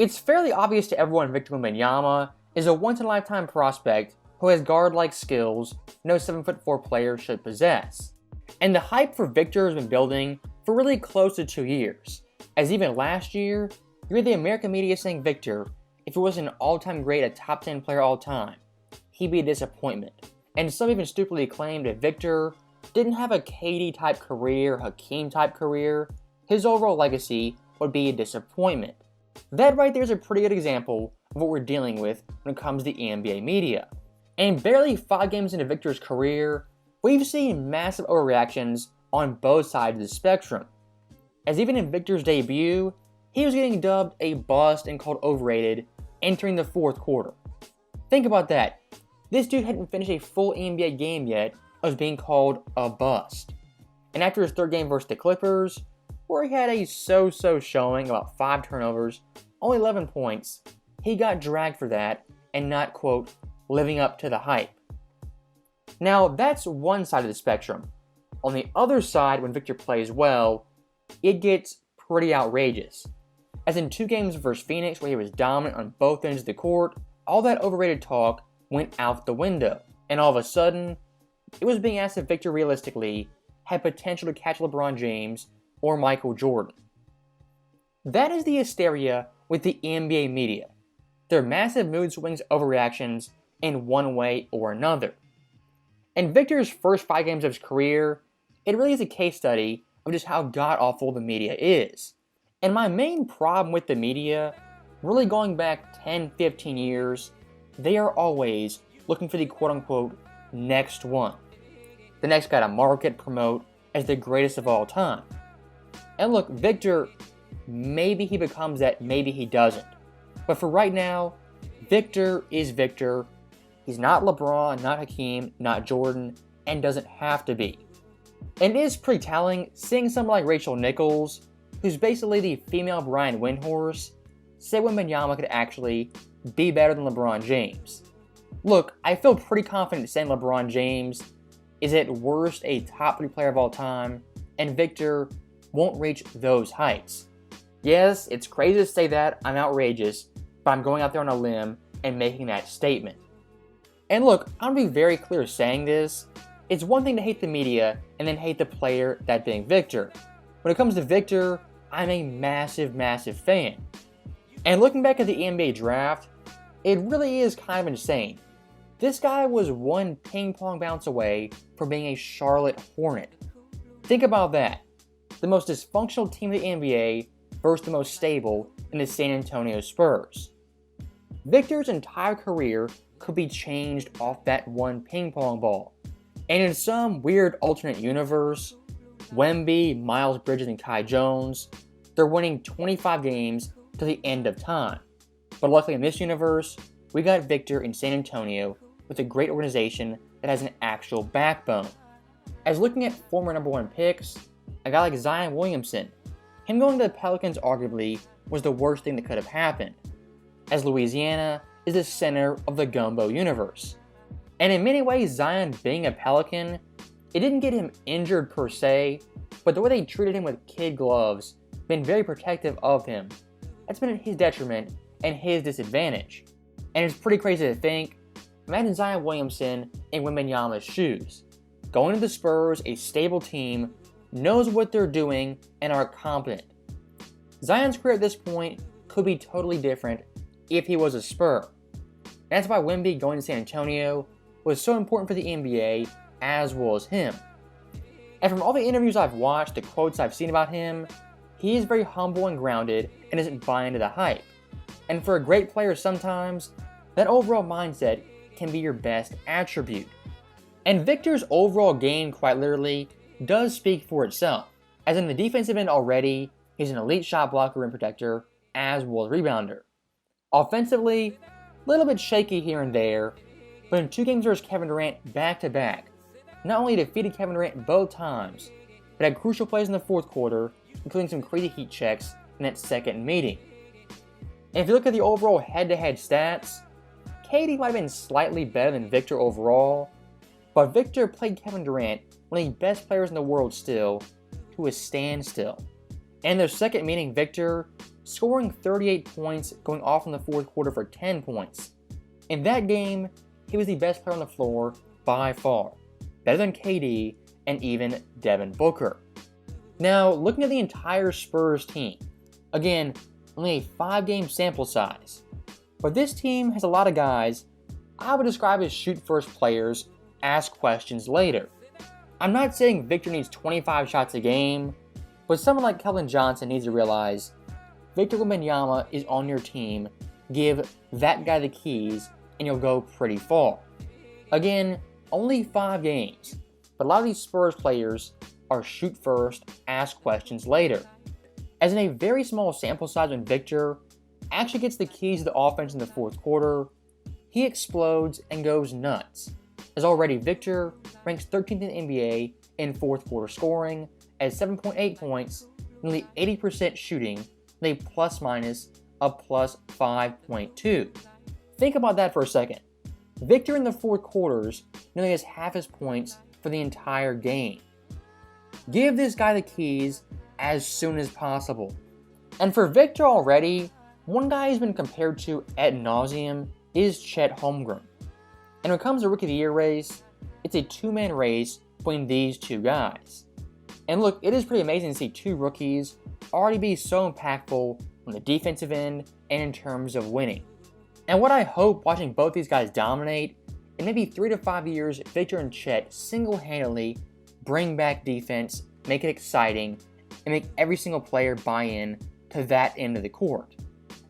It's fairly obvious to everyone Victor Wembanyama is a once-in-a-lifetime prospect who has guard-like skills no 7'4" player should possess. And the hype for Victor has been building for really close to 2 years, as even last year, you heard the American media saying Victor, if he was an all-time great, a top 10 player all time, he'd be a disappointment. And some even stupidly claimed if Victor didn't have a KD-type career, Hakeem-type career, his overall legacy would be a disappointment. That right there is a pretty good example of what we're dealing with when it comes to the NBA media. And barely 5 games into Victor's career, we've seen massive overreactions on both sides of the spectrum. As even in Victor's debut, he was getting dubbed a bust and called overrated entering the 4th quarter. Think about that. This dude hadn't finished a full NBA game yet and was being called a bust. And after his 3rd game versus the Clippers, where he had a so-so showing, about 5 turnovers, only 11 points, he got dragged for that and not, quote, living up to the hype. Now, that's one side of the spectrum. On the other side, when Victor plays well, it gets pretty outrageous. As in 2 games versus Phoenix where he was dominant on both ends of the court, all that overrated talk went out the window. And all of a sudden, it was being asked if Victor realistically had potential to catch LeBron James or Michael Jordan. That is the hysteria with the NBA media. Their massive mood swings, overreactions in one way or another. In Victor's first 5 games of his career, it really is a case study of just how god-awful the media is. And my main problem with the media, really going back 10-15 years, they are always looking for the quote-unquote next one. The next guy to market, promote as the greatest of all time. And look, Victor, maybe he becomes that, maybe he doesn't. But for right now, Victor is Victor. He's not LeBron, not Hakeem, not Jordan, and doesn't have to be. And it is pretty telling seeing someone like Rachel Nichols, who's basically the female Brian Windhorse, say Wembanyama could actually be better than LeBron James. Look, I feel pretty confident saying LeBron James is at worst a top 3 player of all time, and Victor won't reach those heights. Yes, it's crazy to say that, I'm outrageous, but I'm going out there on a limb and making that statement. And look, I'm going to be very clear saying this. It's one thing to hate the media and then hate the player, that being Victor. When it comes to Victor, I'm a massive, massive fan. And looking back at the NBA draft, it really is kind of insane. This guy was one ping pong bounce away from being a Charlotte Hornet. Think about that. The most dysfunctional team in the NBA versus the most stable in the San Antonio Spurs. Victor's entire career could be changed off that one ping pong ball. And in some weird alternate universe, Wemby, Miles Bridges, and Kai Jones, they're winning 25 games to the end of time. But luckily in this universe, we got Victor in San Antonio with a great organization that has an actual backbone. As looking at former number 1 picks, a guy like Zion Williamson, him going to the Pelicans arguably was the worst thing that could have happened, as Louisiana is the center of the gumbo universe. And in many ways, Zion being a Pelican, it didn't get him injured per se, but the way they treated him with kid gloves, been very protective of him. That's been at his detriment and his disadvantage. And it's pretty crazy to think, imagine Zion Williamson in Wembanyama's shoes. Going to the Spurs, a stable team, knows what they're doing, and are competent. Zion's career at this point could be totally different if he was a Spur. That's why Wemby going to San Antonio was so important for the NBA, as was him. And from all the interviews I've watched, the quotes I've seen about him, he is very humble and grounded and doesn't buy into the hype. And for a great player sometimes, that overall mindset can be your best attribute. And Victor's overall game, quite literally, does speak for itself. As in the defensive end already, he's an elite shot blocker and protector, as well as rebounder. Offensively, a little bit shaky here and there, but in 2 games versus Kevin Durant back-to-back, not only defeated Kevin Durant both times, but had crucial plays in the 4th quarter, including some crazy heat checks in that second meeting. And if you look at the overall head-to-head stats, KD might have been slightly better than Victor overall, but Victor played Kevin Durant, one of the best players in the world still, to a standstill. And in their second meeting, Victor scoring 38 points, going off in the fourth quarter for 10 points. In that game, he was the best player on the floor by far, better than KD and even Devin Booker. Now, looking at the entire Spurs team, again, only a 5-game sample size, but this team has a lot of guys I would describe as shoot-first players, ask questions later. I'm not saying Victor needs 25 shots a game, but someone like Keldon Johnson needs to realize Victor Wembanyama is on your team, give that guy the keys, and you'll go pretty far. Again, only 5 games, but a lot of these Spurs players are shoot first, ask questions later. As in a very small sample size when Victor actually gets the keys to the offense in the fourth quarter, he explodes and goes nuts. As already Victor ranks 13th in the NBA in fourth quarter scoring at 7.8 points, nearly 80% shooting, and a plus-minus of plus 5.2. Think about that for a second. Victor in the fourth quarters nearly has half his points for the entire game. Give this guy the keys as soon as possible. And for Victor already, one guy who's been compared to ad nauseum is Chet Holmgren. And when it comes to Rookie of the Year race, it's a 2-man race between these two guys. And look, it is pretty amazing to see 2 rookies already be so impactful on the defensive end and in terms of winning. And what I hope watching both these guys dominate, in maybe 3 to 5 years, Victor and Chet single-handedly bring back defense, make it exciting, and make every single player buy in to that end of the court.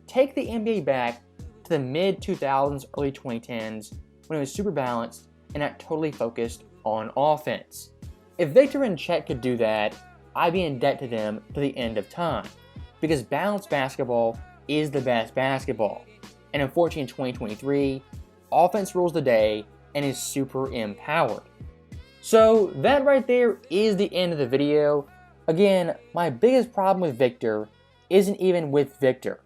Take the NBA back to the mid-2000s, early 2010s, when it was super balanced and not totally focused on offense. If Victor and Chet could do that, I'd be in debt to them to the end of time, because balanced basketball is the best basketball. And unfortunately in 2023, offense rules the day and is super empowered. So that right there is the end of the video. Again, my biggest problem with Victor isn't even with Victor.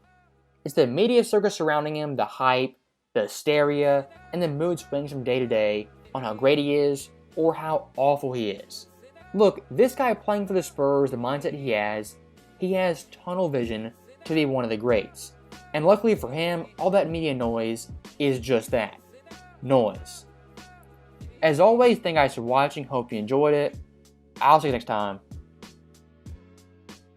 It's the media circus surrounding him, the hype, the hysteria, and the mood swings from day to day on how great he is or how awful he is. Look, this guy playing for the Spurs, the mindset he has tunnel vision to be one of the greats. And luckily for him, all that media noise is just that, noise. As always, thank you guys for watching, hope you enjoyed it. I'll see you next time.